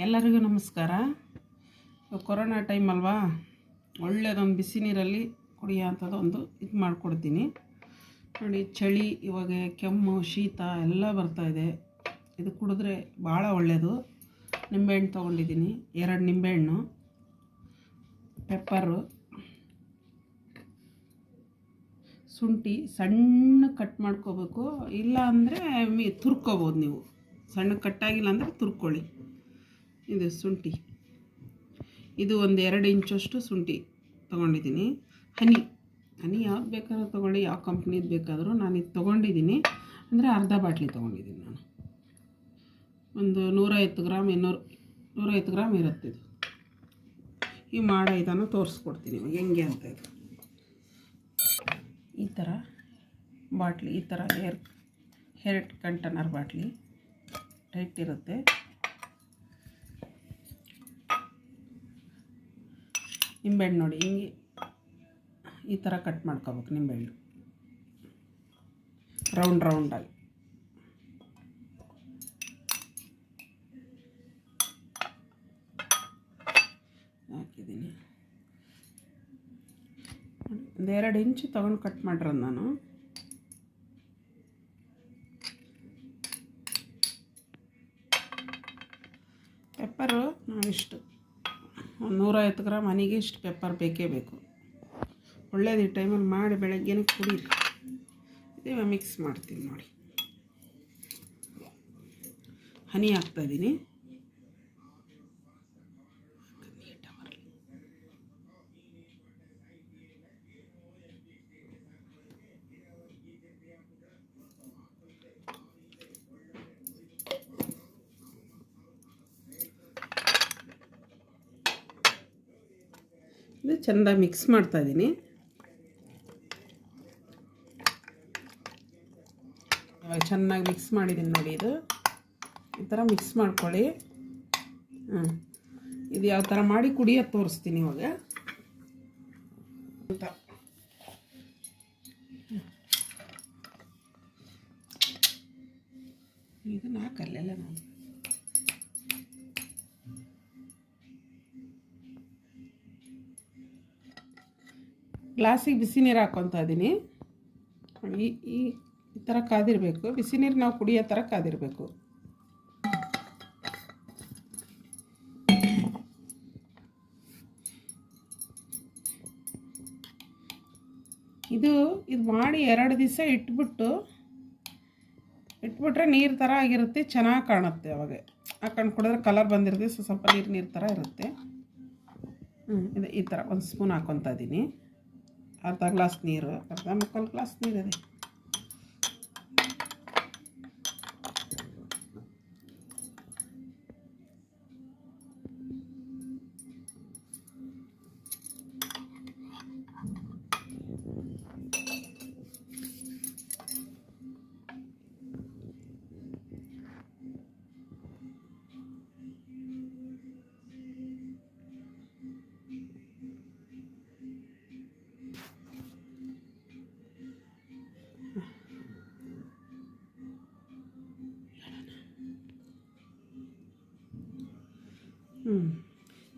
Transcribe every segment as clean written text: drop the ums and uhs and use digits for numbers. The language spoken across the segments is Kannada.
ಎಲ್ಲರಿಗೂ ನಮಸ್ಕಾರ. ಕೊರೋನಾ ಟೈಮ್ ಅಲ್ವಾ, ಒಳ್ಳೆಯದೊಂದು ಬಿಸಿ ನೀರಲ್ಲಿ ಕುಡಿಯೋ ಅಂಥದ್ದು ಒಂದು ಇದು ಮಾಡಿಕೊಡ್ತೀನಿ ನೋಡಿ. ಚಳಿ, ಇವಾಗ ಕೆಮ್ಮು, ಶೀತ ಎಲ್ಲ ಬರ್ತಾಯಿದೆ. ಇದು ಕುಡಿದ್ರೆ ಭಾಳ ಒಳ್ಳೆಯದು. ನಿಂಬೆಹಣ್ಣು ತೊಗೊಂಡಿದ್ದೀನಿ, 2 ನಿಂಬೆಹಣ್ಣು, ಪೆಪ್ಪರು, ಶುಂಠಿ ಸಣ್ಣ ಕಟ್ ಮಾಡ್ಕೋಬೇಕು. ಇಲ್ಲ ಅಂದರೆ ತುರ್ಕೋಬೋದು ನೀವು. ಸಣ್ಣ ಕಟ್ಟಾಗಿಲ್ಲ ಅಂದರೆ ತುರ್ಕೊಳ್ಳಿ. ಇದು ಶುಂಠಿ, ಇದು ಒಂದು 2 ಇಂಚಷ್ಟು ಶುಂಠಿ ತೊಗೊಂಡಿದ್ದೀನಿ. ಹನಿ ಯಾವ್ದು ಬೇಕಾದ್ರೂ ತೊಗೊಳ್ಳಿ, ಯಾವ ಕಂಪ್ನಿದು ಬೇಕಾದರೂ. ನಾನು ಇದು ತೊಗೊಂಡಿದ್ದೀನಿ ಅಂದರೆ ಅರ್ಧ ಬಾಟ್ಲಿ ತೊಗೊಂಡಿದ್ದೀನಿ ನಾನು. ಒಂದು 150 ಗ್ರಾಮ್ 150 ಗ್ರಾಮ್ ಇರುತ್ತೆ ಇದು. ಈ ಮಾಡೋ ಇದನ್ನು ತೋರಿಸ್ಕೊಡ್ತೀನಿ ಇವಾಗ ಹೆಂಗೆ ಅಂತ. ಇದು ಈ ಥರ ಬಾಟ್ಲಿ, ಈ ಥರ ಏರ್ ಕಂಟೈನರ್ ಬಾಟ್ಲಿ ಟೈಟ್ ಇರುತ್ತೆ. ನಿಂಬೆಹಣ್ಣು ನೋಡಿ, ಹಿಂಗೆ ಈ ಥರ ಕಟ್ ಮಾಡ್ಕೋಬೇಕು. ನಿಂಬೆಹಣ್ಣು ರೌಂಡಾಗಿ ಹಾಕಿದ್ದೀನಿ. ಒಂದು 2 ಇಂಚು ತೊಗೊಂಡು ಕಟ್ ಮಾಡಿರೋದು ನಾನು. ಪೆಪ್ಪರು ಇಷ್ಟು 150 ಗ್ರಾಮ್ ಹನಿಗೆ ಇಷ್ಟು ಪೆಪ್ಪರ್ ಬೇಕೇ ಬೇಕು. ಒಳ್ಳೇದು. ಈ ಟೈಮಲ್ಲಿ ಮಾಡಿ ಬೆಳಗ್ಗೆನೇ ಕುಡೀರಿ. ಇದೇ ಮಿಕ್ಸ್ ಮಾಡ್ತೀನಿ ನೋಡಿ. ಹನಿ ಹಾಕ್ತಾಯಿದ್ದೀನಿ. ಇದು ಚೆಂದ ಮಿಕ್ಸ್ ಮಾಡ್ತಾಯಿದ್ದೀನಿ. ಇವಾಗ ಚೆನ್ನಾಗಿ ಮಿಕ್ಸ್ ಮಾಡಿದ್ದೀನಿ ನೋಡಿ. ಇದು ಈ ಥರ ಮಿಕ್ಸ್ ಮಾಡ್ಕೊಳ್ಳಿ. ಇದು ಯಾವ ಥರ ಮಾಡಿ ಕುಡಿಯೋದು ತೋರಿಸ್ತೀನಿ ಇವಾಗ ಅಂತ. ಇದನ್ನ ಹಾಕಲ್ಲೆಲ್ಲ ನಾನು ಗ್ಲಾಸಿಗೆ ಬಿಸಿ ನೀರು ಹಾಕ್ಕೊತಾ ಇದ್ದೀನಿ. ಈ ಥರ ಕಾದಿರಬೇಕು. ಬಿಸಿ ನೀರು ನಾವು ಕುಡಿಯೋ ಥರ ಕಾದಿರಬೇಕು. ಇದು ಮಾಡಿ 2 ದಿವಸ ಇಟ್ಬಿಟ್ರೆ ನೀರು ಥರ ಆಗಿರುತ್ತೆ. ಚೆನ್ನಾಗಿ ಕಾಣುತ್ತೆ. ಅವಾಗ ಹಾಕೊಂಡು ಕುಡಿದ್ರೆ ಕಲರ್ ಬಂದಿರುತ್ತೆ. ಸ್ವಲ್ಪ ನೀರು ಥರ ಇರುತ್ತೆ. ಇದು ಈ ಥರ 1 ಸ್ಪೂನ್ ಹಾಕ್ಕೊತಾ ಇದ್ದೀನಿ. ಅರ್ಧ ಗ್ಲಾಸ್ ನೀರು, ಅರ್ಧ ಮುಕ್ಕಾಲು ಗ್ಲಾಸ್ ನೀರಿದೆ.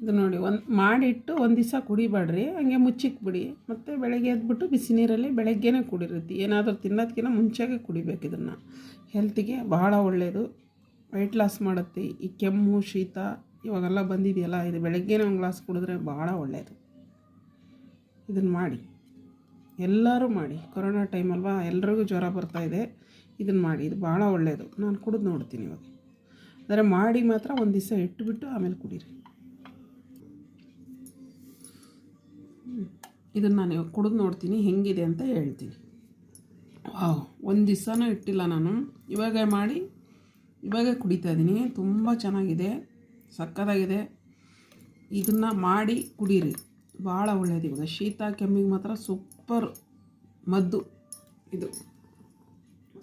ಇದು ನೋಡಿ, ಮಾಡಿಟ್ಟು 1 ದಿವಸ ಕುಡಿಬೇಡ್ರಿ. ಹಂಗೆ ಮುಚ್ಚಿಕ್ಬಿಡಿ. ಮತ್ತು ಬೆಳಗ್ಗೆ ಎದ್ಬಿಟ್ಟು ಬಿಸಿ ನೀರಲ್ಲಿ ಬೆಳಗ್ಗೆನೇ ಕುಡಿರುತ್ತೆ. ಏನಾದರೂ ತಿನ್ನೋದಕ್ಕಿಂತ ಮುಂಚೆಗೆ ಕುಡಿಬೇಕು. ಇದನ್ನು ಹೆಲ್ತಿಗೆ ಭಾಳ ಒಳ್ಳೆಯದು. ವೆಯ್ಟ್ ಲಾಸ್ ಮಾಡುತ್ತೆ. ಈ ಕೆಮ್ಮು, ಶೀತ ಇವಾಗೆಲ್ಲ ಬಂದಿದೆಯಲ್ಲ, ಇದು ಬೆಳಗ್ಗೆನೇ 1 ಗ್ಲಾಸ್ ಕುಡಿದ್ರೆ ಭಾಳ ಒಳ್ಳೆಯದು. ಇದನ್ನು ಮಾಡಿ, ಎಲ್ಲರೂ ಮಾಡಿ. ಕೊರೋನಾ ಟೈಮ್ ಅಲ್ವಾ, ಎಲ್ರಿಗೂ ಜ್ವರ ಬರ್ತಾಯಿದೆ. ಇದನ್ನು ಮಾಡಿ, ಇದು ಭಾಳ ಒಳ್ಳೆಯದು. ನಾನು ಕುಡಿದು ನೋಡ್ತೀನಿ ಇವಾಗ. ಆದರೆ ಮಾಡಿ ಮಾತ್ರ 1 ದಿವಸ ಇಟ್ಟುಬಿಟ್ಟು ಆಮೇಲೆ ಕುಡೀರಿ. ಇದನ್ನು ನಾನು ಇವಾಗ ಕುಡಿದು ನೋಡ್ತೀನಿ, ಹೆಂಗಿದೆ ಅಂತ ಹೇಳ್ತೀನಿ. 1 ದಿವಸನೂ ಇಟ್ಟಿಲ್ಲ ನಾನು. ಇವಾಗ ಮಾಡಿ ಇವಾಗ ಕುಡಿತಾ ಇದ್ದೀನಿ. ತುಂಬ ಚೆನ್ನಾಗಿದೆ, ಸಕ್ಕತ್ತಾಗಿದೆ. ಇದನ್ನು ಮಾಡಿ ಕುಡೀರಿ, ಭಾಳ ಒಳ್ಳೆಯದು. ಇವಾಗ ಶೀತ ಕೆಮ್ಮಿಗೆ ಮಾತ್ರ ಸೂಪರ್ ಮದ್ದು. ಇದು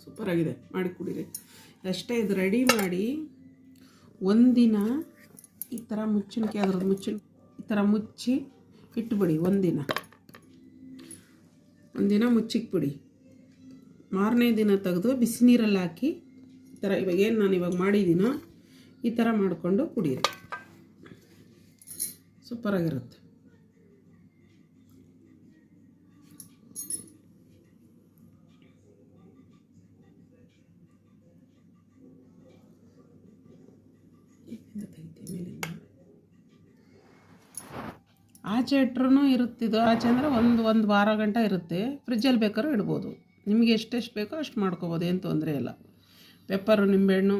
ಸೂಪರಾಗಿದೆ, ಮಾಡಿ ಕುಡೀರಿ ಅಷ್ಟೇ. ಇದು ರೆಡಿ ಮಾಡಿ ಒಂದಿನ ಈ ಥರ ಅದ್ರದ್ದು ಈ ಥರ ಮುಚ್ಚಿ ಇಟ್ಟುಬಿಡಿ. ಒಂದಿನ ಮುಚ್ಚಿಕ್ಬಿಡಿ. ಮಾರನೇ ದಿನ ತೆಗೆದು ಬಿಸಿ ನೀರಲ್ಲಿ ಹಾಕಿ ಈ ಥರ ಇವಾಗ ಏನು ನಾನು ಇವಾಗ ಮಾಡಿದ್ದೀನೋ ಈ ಥರ ಮಾಡಿಕೊಂಡು ಕುಡೀರಿ. ಸೂಪರಾಗಿರುತ್ತೆ. ಆಚೆ ಇಟ್ರೂ ಇರುತ್ತಿದ್ದು, ಆಚೆ ಅಂದರೆ ಒಂದು ವಾರ ಗಂಟ ಇರುತ್ತೆ. ಫ್ರಿಜ್ಜಲ್ಲಿ ಬೇಕಾದ್ರೂ ಇಡ್ಬೋದು. ನಿಮಗೆ ಎಷ್ಟೆಷ್ಟು ಬೇಕೋ ಅಷ್ಟು ಮಾಡ್ಕೊಬೋದು, ಏನು ತೊಂದರೆ ಇಲ್ಲ. ಪೆಪ್ಪರು, ನಿಂಬೆಹಣ್ಣು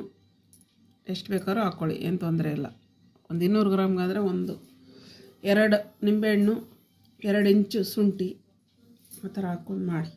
ಎಷ್ಟು ಬೇಕಾದ್ರೂ ಹಾಕ್ಕೊಳ್ಳಿ, ಏನು ತೊಂದರೆ ಇಲ್ಲ. ಒಂದು 200 ಗ್ರಾಮ್ಗಾದರೆ 2 ನಿಂಬೆಹಣ್ಣು, 2 ಇಂಚು ಶುಂಠಿ ಆ ಥರ ಹಾಕ್ಕೊಂಡು ಮಾಡಿ.